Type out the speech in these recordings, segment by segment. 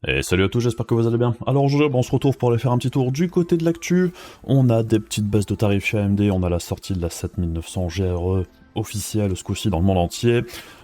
Et salut à tous, j'espère que vous allez bien. Alors aujourd'hui, on se retrouve pour aller faire un petit tour du côté de l'actu. On a des petites baisses de tarifs chez AMD, on a la sortie de la 7900 GRE officielle ce coup-ci dans le monde entier.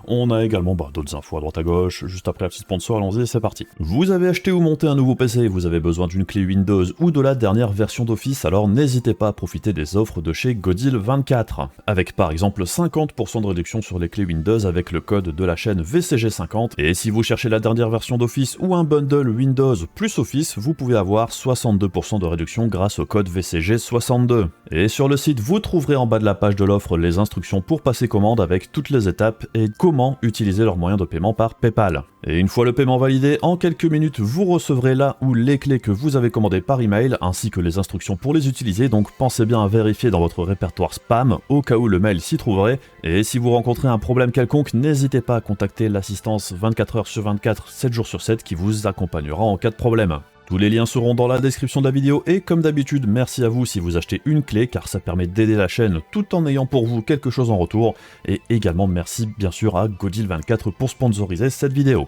On a également d'autres infos à droite à gauche. Juste après la petite sponsor, allons-y, c'est parti. Vous avez acheté ou monté un nouveau PC, vous avez besoin d'une clé Windows ou de la dernière version d'Office, alors n'hésitez pas à profiter des offres de chez Godil24. Avec par exemple 50% de réduction sur les clés Windows avec le code de la chaîne VCG50. Et si vous cherchez la dernière version d'Office ou un bundle Windows plus Office, vous pouvez avoir 62% de réduction grâce au code VCG62. Et sur le site, vous trouverez en bas de la page de l'offre les instructions pour passer commande avec toutes les étapes et comment utiliser leur moyen de paiement par PayPal. Et une fois le paiement validé, en quelques minutes, vous recevrez là ou les clés que vous avez commandées par email ainsi que les instructions pour les utiliser, donc pensez bien à vérifier dans votre répertoire spam au cas où le mail s'y trouverait. Et si vous rencontrez un problème quelconque, n'hésitez pas à contacter l'assistance 24h sur 24, 7 jours sur 7 qui vous accompagnera en cas de problème. Tous les liens seront dans la description de la vidéo et comme d'habitude, merci à vous si vous achetez une clé car ça permet d'aider la chaîne tout en ayant pour vous quelque chose en retour. Et également merci bien sûr à Godil24 pour sponsoriser cette vidéo.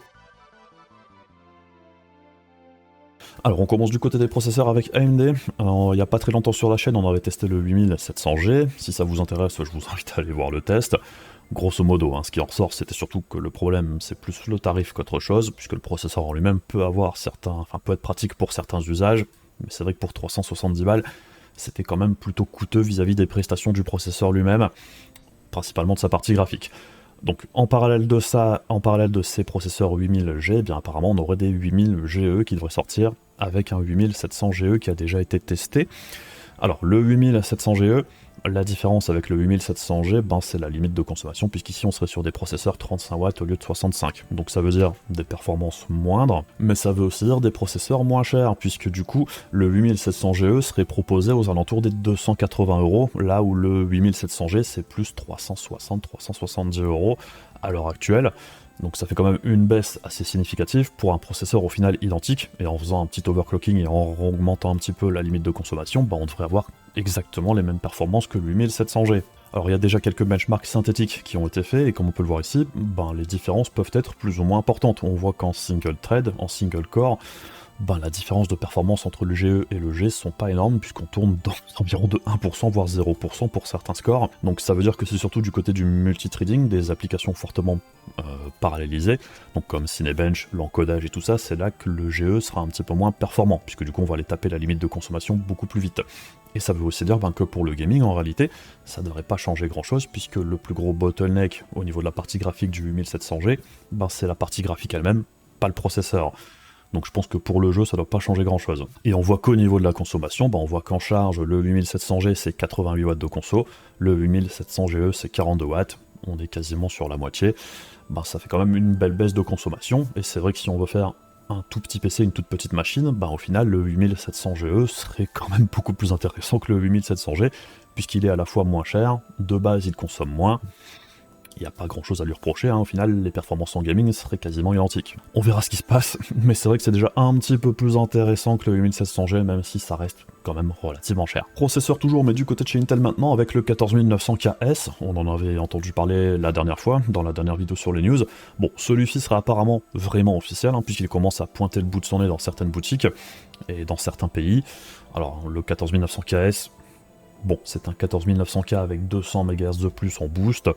Alors on commence du côté des processeurs avec AMD. Il n'y a pas très longtemps sur la chaîne, on avait testé le 8700G. Si ça vous intéresse, je vous invite à aller voir le test. Grosso modo, ce qui en ressort, c'était surtout que le problème, c'est plus le tarif qu'autre chose, puisque le processeur en lui-même peut peut être pratique pour certains usages, mais c'est vrai que pour 370 balles, c'était quand même plutôt coûteux vis-à-vis des prestations du processeur lui-même, principalement de sa partie graphique. Donc en parallèle de ça, en parallèle de ces processeurs 8000G, eh bien apparemment on aurait des 8000GE qui devraient sortir avec un 8700GE qui a déjà été testé. Alors le 8700GE, la différence avec le 8700G, c'est la limite de consommation, puisqu'ici on serait sur des processeurs 35 watts au lieu de 65. Donc ça veut dire des performances moindres, mais ça veut aussi dire des processeurs moins chers, puisque du coup, le 8700GE serait proposé aux alentours des 280 €, là où le 8700G c'est plus 360-370 € à l'heure actuelle. Donc ça fait quand même une baisse assez significative pour un processeur au final identique, et en faisant un petit overclocking et en augmentant un petit peu la limite de consommation, on devrait avoir exactement les mêmes performances que le 8700G. Alors il y a déjà quelques benchmarks synthétiques qui ont été faits, et comme on peut le voir ici, les différences peuvent être plus ou moins importantes. On voit qu'en single thread, en single core, la différence de performance entre le GE et le G sont pas énormes, puisqu'on tourne dans environ de 1% voire 0% pour certains scores. Donc ça veut dire que c'est surtout du côté du multithreading, des applications fortement parallélisées, donc comme Cinebench, l'encodage et tout ça, c'est là que le GE sera un petit peu moins performant, puisque du coup on va aller taper la limite de consommation beaucoup plus vite. Et ça veut aussi dire que pour le gaming, en réalité, ça devrait pas changer grand chose, puisque le plus gros bottleneck au niveau de la partie graphique du 8700G, c'est la partie graphique elle-même, pas le processeur. Donc je pense que pour le jeu, ça doit pas changer grand chose. Et on voit qu'au niveau de la consommation, on voit qu'en charge, le 8700G c'est 88 watts de conso, le 8700GE c'est 42 watts, on est quasiment sur la moitié. Ça fait quand même une belle baisse de consommation, et c'est vrai que si on veut faire un tout petit PC, une toute petite machine, au final le 8700GE serait quand même beaucoup plus intéressant que le 8700G, puisqu'il est à la fois moins cher, de base il consomme moins. Il n'y a pas grand chose à lui reprocher, au final les performances en gaming seraient quasiment identiques. On verra ce qui se passe, mais c'est vrai que c'est déjà un petit peu plus intéressant que le 8700G, même si ça reste quand même relativement cher. Processeur toujours, mais du côté de chez Intel maintenant, avec le 14900KS, on en avait entendu parler la dernière fois, dans la dernière vidéo sur les news. Bon, celui-ci sera apparemment vraiment officiel, puisqu'il commence à pointer le bout de son nez dans certaines boutiques, et dans certains pays. Alors le 14900KS, c'est un 14900K avec 200 MHz de plus en boost,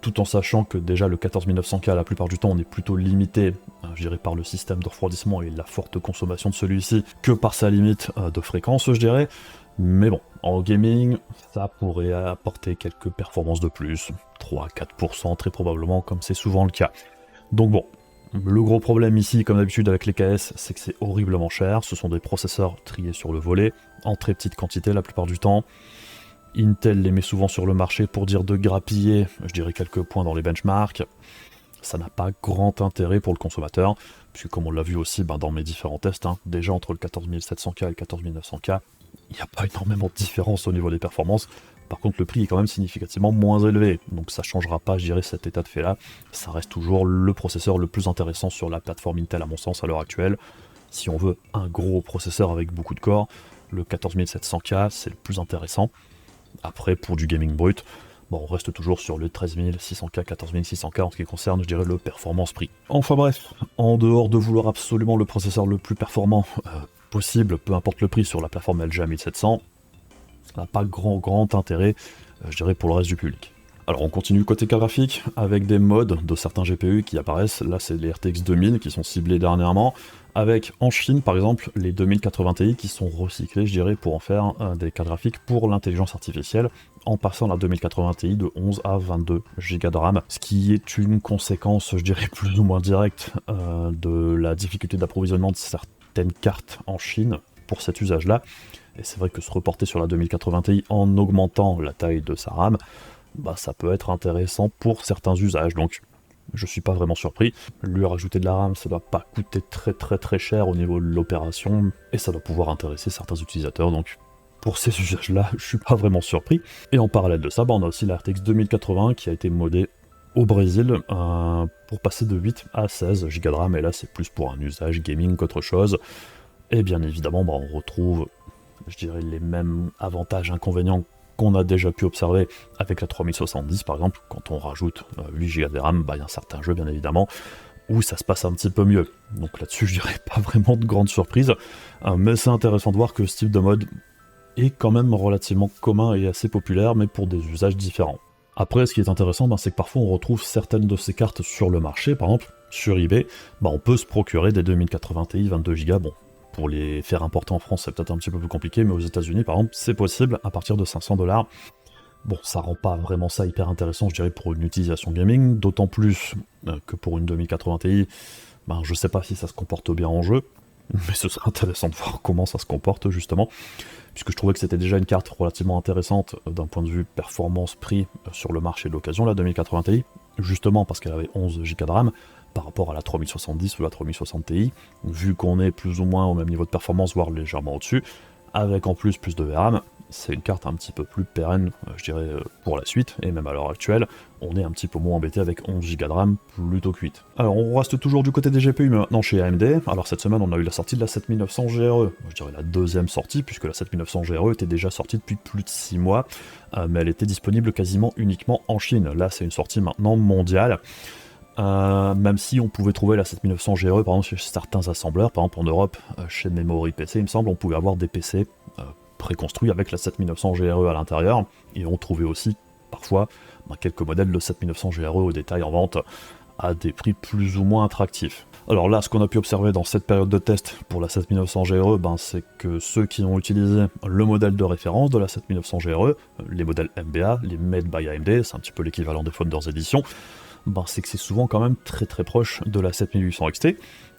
tout en sachant que déjà le 14900K, la plupart du temps, on est plutôt limité, je dirais, par le système de refroidissement et la forte consommation de celui-ci, que par sa limite de fréquence, je dirais. Mais en gaming, ça pourrait apporter quelques performances de plus, 3-4% très probablement, comme c'est souvent le cas. Donc le gros problème ici, comme d'habitude avec les KS, c'est que c'est horriblement cher. Ce sont des processeurs triés sur le volet, en très petite quantité la plupart du temps. Intel les met souvent sur le marché pour dire de grappiller, je dirais, quelques points dans les benchmarks. Ça n'a pas grand intérêt pour le consommateur, puisque comme on l'a vu aussi dans mes différents tests, déjà entre le 14700K et le 14900K, il n'y a pas énormément de différence au niveau des performances. Par contre, le prix est quand même significativement moins élevé, donc ça ne changera pas, je dirais, cet état de fait-là. Ça reste toujours le processeur le plus intéressant sur la plateforme Intel, à mon sens, à l'heure actuelle. Si on veut un gros processeur avec beaucoup de corps, le 14700K, c'est le plus intéressant. Après, pour du gaming brut, Bon, on reste toujours sur le 13600K, 14600K en ce qui concerne, je dirais, le performance prix. Enfin bref, en dehors de vouloir absolument le processeur le plus performant possible, peu importe le prix sur la plateforme LG 1700, ça n'a pas grand intérêt, je dirais, pour le reste du public. Alors on continue côté carte graphique avec des modes de certains GPU qui apparaissent. Là c'est les RTX 2000 qui sont ciblés dernièrement, avec en Chine par exemple les 2080 Ti qui sont recyclés, je dirais, pour en faire des cartes graphiques pour l'intelligence artificielle, en passant la 2080 Ti de 11 à 22 Go de RAM, ce qui est une conséquence, je dirais, plus ou moins directe de la difficulté d'approvisionnement de certaines cartes en Chine pour cet usage-là. Et c'est vrai que se reporter sur la 2080 Ti en augmentant la taille de sa RAM, bah ça peut être intéressant pour certains usages, donc je suis pas vraiment surpris. Lui rajouter de la RAM, ça doit pas coûter très cher au niveau de l'opération, et ça doit pouvoir intéresser certains utilisateurs, donc pour ces usages-là, je suis pas vraiment surpris. Et en parallèle de ça, bah, on a aussi la RTX 2080 qui a été modée au Brésil pour passer de 8 à 16 Go de RAM, et là c'est plus pour un usage gaming qu'autre chose. Et bien évidemment, bah, on retrouve, je dirais, les mêmes avantages, inconvénients qu'on a déjà pu observer avec la 3070 par exemple. Quand on rajoute 8 Go de RAM, bah, y a un certain jeu bien évidemment où ça se passe un petit peu mieux. Donc là-dessus, je dirais pas vraiment de grande surprise, mais c'est intéressant de voir que ce type de mode est quand même relativement commun et assez populaire, mais pour des usages différents. Après, ce qui est intéressant, bah, c'est que parfois on retrouve certaines de ces cartes sur le marché. Par exemple, sur eBay, bah, on peut se procurer des 2080 Ti 22 Go. Bon, pour les faire importer en France, c'est peut-être un petit peu plus compliqué, mais aux États-Unis, par exemple, c'est possible à partir de 500$. Bon, ça rend pas vraiment ça hyper intéressant, je dirais, pour une utilisation gaming, d'autant plus que pour une 2080 Ti, ben, je sais pas si ça se comporte bien en jeu, mais ce serait intéressant de voir comment ça se comporte, justement, puisque je trouvais que c'était déjà une carte relativement intéressante d'un point de vue performance-prix sur le marché de l'occasion, la 2080 Ti, justement parce qu'elle avait 11 Go de RAM, par rapport à la 3070 ou la 3060 Ti, vu qu'on est plus ou moins au même niveau de performance, voire légèrement au-dessus, avec en plus de VRAM, c'est une carte un petit peu plus pérenne, je dirais, pour la suite, et même à l'heure actuelle, on est un petit peu moins embêté avec 11 Go de RAM plutôt que 8. Alors on reste toujours du côté des GPU, mais maintenant chez AMD. Alors cette semaine on a eu la sortie de la 7900 GRE, je dirais la deuxième sortie, puisque la 7900 GRE était déjà sortie depuis plus de 6 mois, mais elle était disponible quasiment uniquement en Chine. Là c'est une sortie maintenant mondiale. Même si on pouvait trouver la 7900 GRE par exemple chez certains assembleurs, par exemple en Europe, chez Memory PC, il me semble, on pouvait avoir des PC préconstruits avec la 7900 GRE à l'intérieur, et on trouvait aussi parfois quelques modèles de 7900 GRE au détail en vente à des prix plus ou moins attractifs. Alors là, ce qu'on a pu observer dans cette période de test pour la 7900 GRE, c'est que ceux qui ont utilisé le modèle de référence de la 7900 GRE, les modèles MBA, les Made by AMD, c'est un petit peu l'équivalent des Founders Edition, c'est que c'est souvent quand même très proche de la 7800 XT,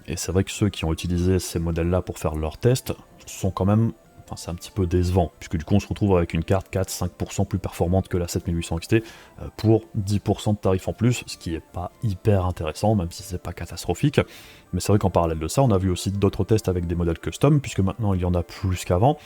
et c'est vrai que ceux qui ont utilisé ces modèles-là pour faire leurs tests sont quand même, c'est un petit peu décevant, puisque du coup on se retrouve avec une carte 4-5% plus performante que la 7800 XT pour 10% de tarif en plus, ce qui est pas hyper intéressant, même si c'est pas catastrophique. Mais c'est vrai qu'en parallèle de ça, on a vu aussi d'autres tests avec des modèles custom, puisque maintenant il y en a plus qu'avant,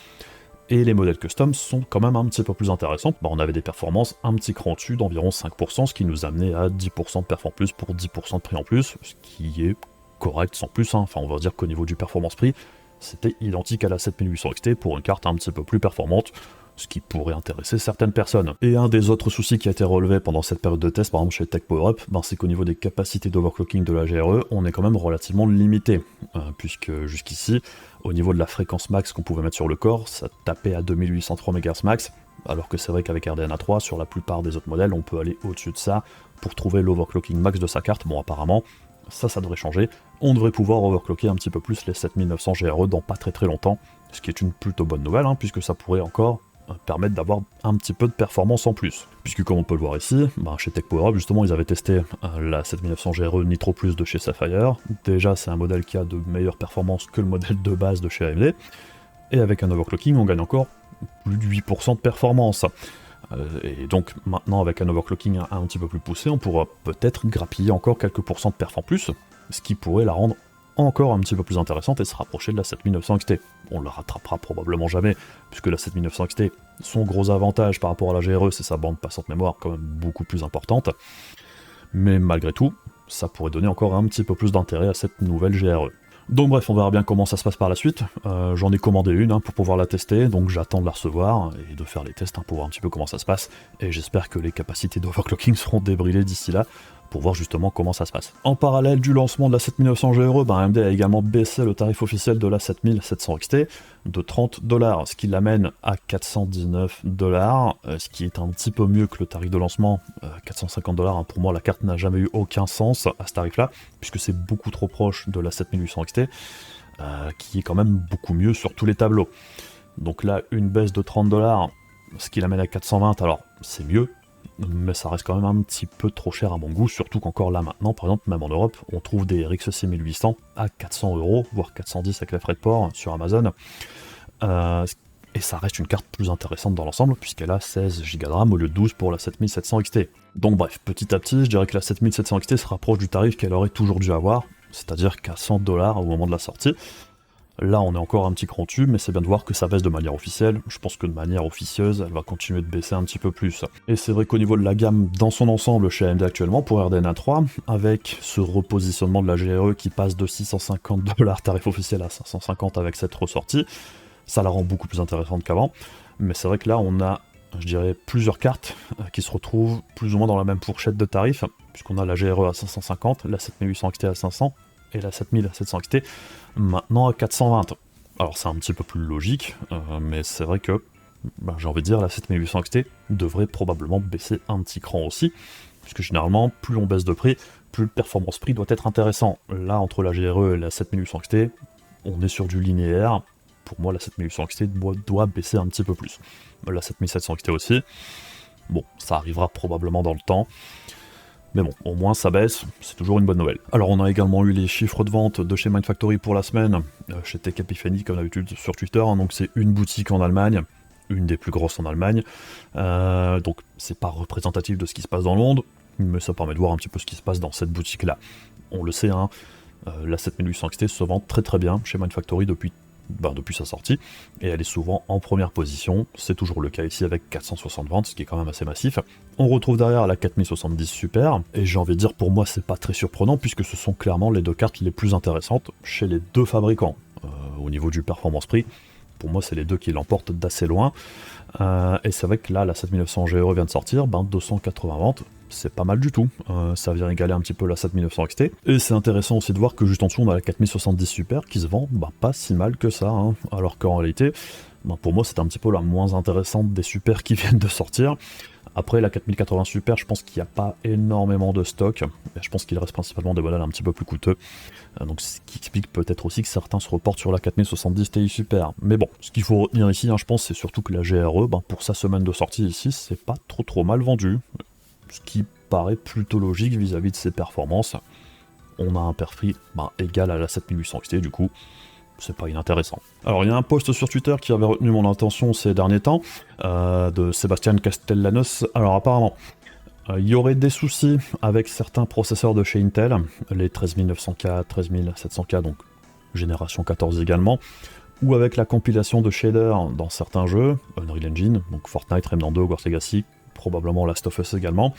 et les modèles custom sont quand même un petit peu plus intéressants. On avait des performances un petit cran dessus d'environ 5%, ce qui nous amenait à 10% de perf en plus pour 10% de prix en plus, ce qui est correct sans plus, Enfin on va dire qu'au niveau du performance-prix, c'était identique à la 7800 XT pour une carte un petit peu plus performante, ce qui pourrait intéresser certaines personnes. Et un des autres soucis qui a été relevé pendant cette période de test, par exemple chez Tech Power Up, c'est qu'au niveau des capacités d'overclocking de la GRE, on est quand même relativement limité, puisque jusqu'ici, au niveau de la fréquence max qu'on pouvait mettre sur le corps, ça tapait à 2803 MHz max, alors que c'est vrai qu'avec RDNA 3, sur la plupart des autres modèles, on peut aller au-dessus de ça pour trouver l'overclocking max de sa carte. Bon, apparemment, ça devrait changer. On devrait pouvoir overclocker un petit peu plus les 7900 GRE dans pas très longtemps, ce qui est une plutôt bonne nouvelle, puisque ça pourrait encore permettre d'avoir un petit peu de performance en plus. Puisque comme on peut le voir ici, chez Tech Power Up, justement, ils avaient testé la 7900 GRE Nitro Plus de chez Sapphire. Déjà, c'est un modèle qui a de meilleures performances que le modèle de base de chez AMD. Et avec un overclocking, on gagne encore plus de 8% de performance. Et donc maintenant avec un overclocking un petit peu plus poussé, on pourra peut-être grappiller encore quelques pourcents de perf en plus, ce qui pourrait la rendre encore un petit peu plus intéressante et se rapprocher de la 7900 XT. On la rattrapera probablement jamais, puisque la 7900 XT, son gros avantage par rapport à la GRE, c'est sa bande passante mémoire quand même beaucoup plus importante, mais malgré tout, ça pourrait donner encore un petit peu plus d'intérêt à cette nouvelle GRE. Donc bref, on verra bien comment ça se passe par la suite. J'en ai commandé une pour pouvoir la tester, donc j'attends de la recevoir et de faire les tests pour voir un petit peu comment ça se passe. Et j'espère que les capacités d'overclocking seront débridées d'ici là, pour voir justement comment ça se passe. En parallèle du lancement de la 7900 GRE, AMD a également baissé le tarif officiel de la 7700 XT de 30$, ce qui l'amène à 419$, ce qui est un petit peu mieux que le tarif de lancement, 450$. Pour moi, la carte n'a jamais eu aucun sens à ce tarif-là, puisque c'est beaucoup trop proche de la 7800 XT, qui est quand même beaucoup mieux sur tous les tableaux. Donc là, une baisse de 30$, ce qui l'amène à 420$, alors c'est mieux, mais ça reste quand même un petit peu trop cher à mon goût, surtout qu'encore là maintenant, par exemple, même en Europe, on trouve des RX 6800 à 400€, voire 410 avec les frais de port sur Amazon. Et ça reste une carte plus intéressante dans l'ensemble, puisqu'elle a 16 Go de RAM au lieu de 12 pour la 7700 XT. Donc bref, petit à petit, je dirais que la 7700 XT se rapproche du tarif qu'elle aurait toujours dû avoir, c'est-à-dire qu'à 100$ au moment de la sortie. Là, on est encore un petit cran dessus, mais c'est bien de voir que ça baisse de manière officielle. Je pense que de manière officieuse, elle va continuer de baisser un petit peu plus. Et c'est vrai qu'au niveau de la gamme dans son ensemble chez AMD actuellement, pour RDNA 3, avec ce repositionnement de la GRE qui passe de 650$ tarif officiel à 550 avec cette ressortie, ça la rend beaucoup plus intéressante qu'avant. Mais c'est vrai que là, on a, je dirais, plusieurs cartes qui se retrouvent plus ou moins dans la même fourchette de tarifs, puisqu'on a la GRE à 550, la 7800 XT à 500, et la 7700 XT maintenant à 420. Alors c'est un petit peu plus logique, mais c'est vrai que j'ai envie de dire la 7800 XT devrait probablement baisser un petit cran aussi, puisque généralement plus on baisse de prix, plus le performance prix doit être intéressant. Là entre la GRE et la 7800 XT, on est sur du linéaire. Pour moi la 7800 XT doit baisser un petit peu plus. La 7700 XT aussi, bon ça arrivera probablement dans le temps. Mais bon, au moins ça baisse, c'est toujours une bonne nouvelle. Alors on a également eu les chiffres de vente de chez Mindfactory pour la semaine, chez Tech Epiphany comme d'habitude sur Twitter, donc c'est une boutique en Allemagne, une des plus grosses en Allemagne, donc c'est pas représentatif de ce qui se passe dans le monde, mais ça permet de voir un petit peu ce qui se passe dans cette boutique-là. On le sait, la 7800 XT se vend très très bien chez Mindfactory depuis sa sortie, et elle est souvent en première position, c'est toujours le cas ici avec 460 ventes, ce qui est quand même assez massif. On retrouve derrière la 4070 Super, et j'ai envie de dire pour moi c'est pas très surprenant, puisque ce sont clairement les deux cartes les plus intéressantes chez les deux fabricants. Au niveau du performance prix, pour moi c'est les deux qui l'emportent d'assez loin, et c'est vrai que là la 7900 GRE vient de sortir, 280 ventes, c'est pas mal du tout, ça vient égaler un petit peu la 7900 XT, et c'est intéressant aussi de voir que juste en dessous on a la 4070 Super qui se vend pas si mal que ça, alors qu'en réalité, pour moi c'est un petit peu la moins intéressante des Super qui viennent de sortir. Après la 4080 Super, je pense qu'il n'y a pas énormément de stock, et je pense qu'il reste principalement des modèles un petit peu plus coûteux, donc ce qui explique peut-être aussi que certains se reportent sur la 4070 Ti Super. Mais bon, ce qu'il faut retenir ici, je pense, c'est surtout que la GRE, pour sa semaine de sortie ici, c'est pas trop mal vendu. Ce qui paraît plutôt logique vis-à-vis de ses performances. On a un prix égal à la 7800 XT, du coup, c'est pas inintéressant. Alors il y a un post sur Twitter qui avait retenu mon attention ces derniers temps, de Sébastien Castellanos. Alors apparemment, il y aurait des soucis avec certains processeurs de chez Intel, les 13900K, 13700K, donc génération 14 également, ou avec la compilation de shaders dans certains jeux, Unreal Engine, donc Fortnite, Remnant 2, Hogwarts Legacy, probablement Last of Us également,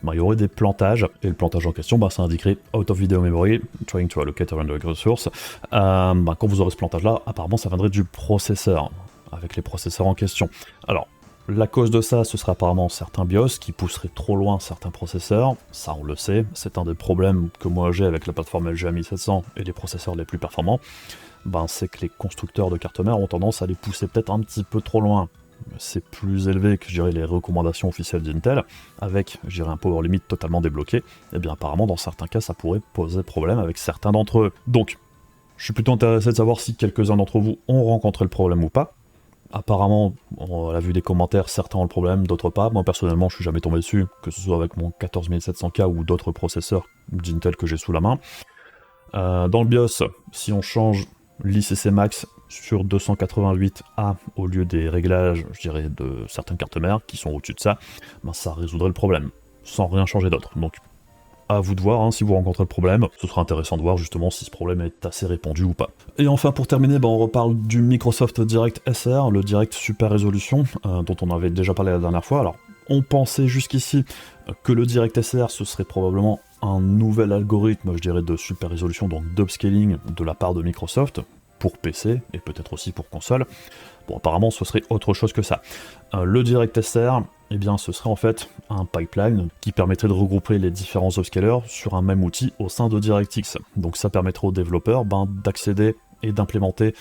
il y aurait des plantages, et le plantage en question, ça indiquerait Out of Video Memory, Trying to Allocate a Random Resource. Quand vous aurez ce plantage-là, apparemment ça viendrait du processeur, avec les processeurs en question. Alors, la cause de ça, ce serait apparemment certains BIOS qui pousseraient trop loin certains processeurs, ça on le sait, c'est un des problèmes que moi j'ai avec la plateforme LGA 1700 et les processeurs les plus performants, c'est que les constructeurs de cartes mères ont tendance à les pousser peut-être un petit peu trop loin. C'est plus élevé que les recommandations officielles d'Intel, avec un power limit totalement débloqué, et bien apparemment dans certains cas ça pourrait poser problème avec certains d'entre eux. Donc, je suis plutôt intéressé de savoir si quelques-uns d'entre vous ont rencontré le problème ou pas. Apparemment, on a vu des commentaires, certains ont le problème, d'autres pas. Moi personnellement, je suis jamais tombé dessus, que ce soit avec mon 14700K ou d'autres processeurs d'Intel que j'ai sous la main. Dans le BIOS, si on change l'ICC Max sur 288A au lieu des réglages, de certaines cartes mères qui sont au-dessus de ça, ça résoudrait le problème, sans rien changer d'autre. Donc, à vous de voir, si vous rencontrez le problème, ce sera intéressant de voir justement si ce problème est assez répandu ou pas. Et enfin, pour terminer, on reparle du Microsoft Direct SR, le Direct Super Résolution, dont on avait déjà parlé la dernière fois. Alors, on pensait jusqu'ici que le Direct SR, ce serait probablement un nouvel algorithme, je dirais, de super résolution, donc d'upscaling de la part de Microsoft, pour PC, et peut-être aussi pour console. Bon, apparemment, ce serait autre chose que ça. Le DirectSR, eh bien, ce serait en fait un pipeline qui permettrait de regrouper les différents upscalers sur un même outil au sein de DirectX. Donc ça permettrait aux développeurs d'accéder et d'implémenter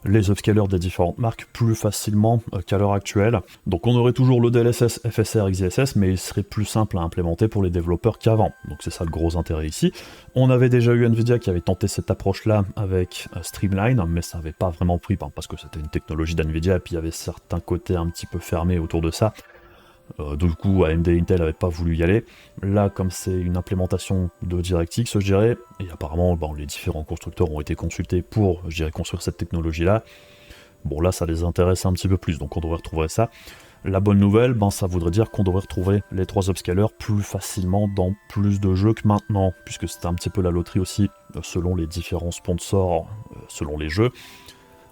les upscalers des différentes marques plus facilement qu'à l'heure actuelle. Donc on aurait toujours le DLSS, FSR, XeSS, mais il serait plus simple à implémenter pour les développeurs qu'avant. Donc c'est ça le gros intérêt ici. On avait déjà eu Nvidia qui avait tenté cette approche-là avec Streamline, mais ça n'avait pas vraiment pris, parce que c'était une technologie d'Nvidia, et puis il y avait certains côtés un petit peu fermés autour de ça. Du coup, AMD et Intel n'avaient pas voulu y aller. Là, comme c'est une implémentation de DirectX, je dirais, et apparemment les différents constructeurs ont été consultés pour, je dirais, construire cette technologie-là, bon là, ça les intéresse un petit peu plus, donc on devrait retrouver ça. La bonne nouvelle, ça voudrait dire qu'on devrait retrouver les 3 upscalers plus facilement dans plus de jeux que maintenant, puisque c'était un petit peu la loterie aussi, selon les différents sponsors, selon les jeux.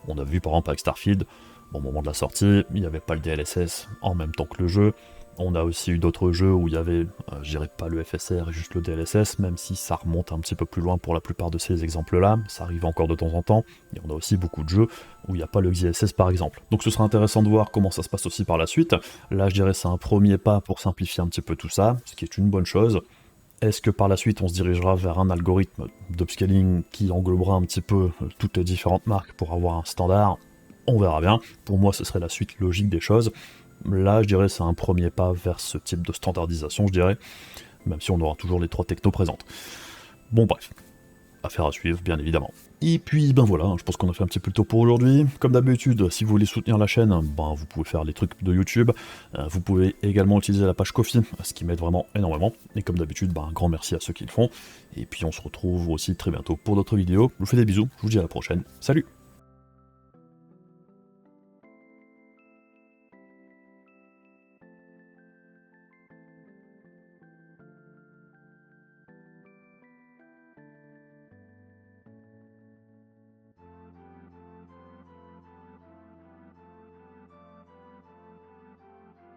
On a vu par exemple avec Starfield, au moment de la sortie, il n'y avait pas le DLSS en même temps que le jeu. On a aussi eu d'autres jeux où il y avait, je dirais pas le FSR et juste le DLSS, même si ça remonte un petit peu plus loin pour la plupart de ces exemples-là, ça arrive encore de temps en temps, et on a aussi beaucoup de jeux où il n'y a pas le XeSS par exemple. Donc ce sera intéressant de voir comment ça se passe aussi par la suite. Là je dirais c'est un premier pas pour simplifier un petit peu tout ça, ce qui est une bonne chose. Est-ce que par la suite on se dirigera vers un algorithme d'upscaling qui englobera un petit peu toutes les différentes marques pour avoir un standard? On verra bien. Pour moi ce serait la suite logique des choses. Là, je dirais c'est un premier pas vers ce type de standardisation, je dirais, même si on aura toujours les 3 technos présentes. Bon bref, affaire à suivre, bien évidemment. Et puis, voilà, je pense qu'on a fait un petit peu le tour pour aujourd'hui. Comme d'habitude, si vous voulez soutenir la chaîne, vous pouvez faire les trucs de YouTube. Vous pouvez également utiliser la page Ko-fi, ce qui m'aide vraiment énormément. Et comme d'habitude, un grand merci à ceux qui le font. Et puis on se retrouve aussi très bientôt pour d'autres vidéos. Je vous fais des bisous, je vous dis à la prochaine. Salut!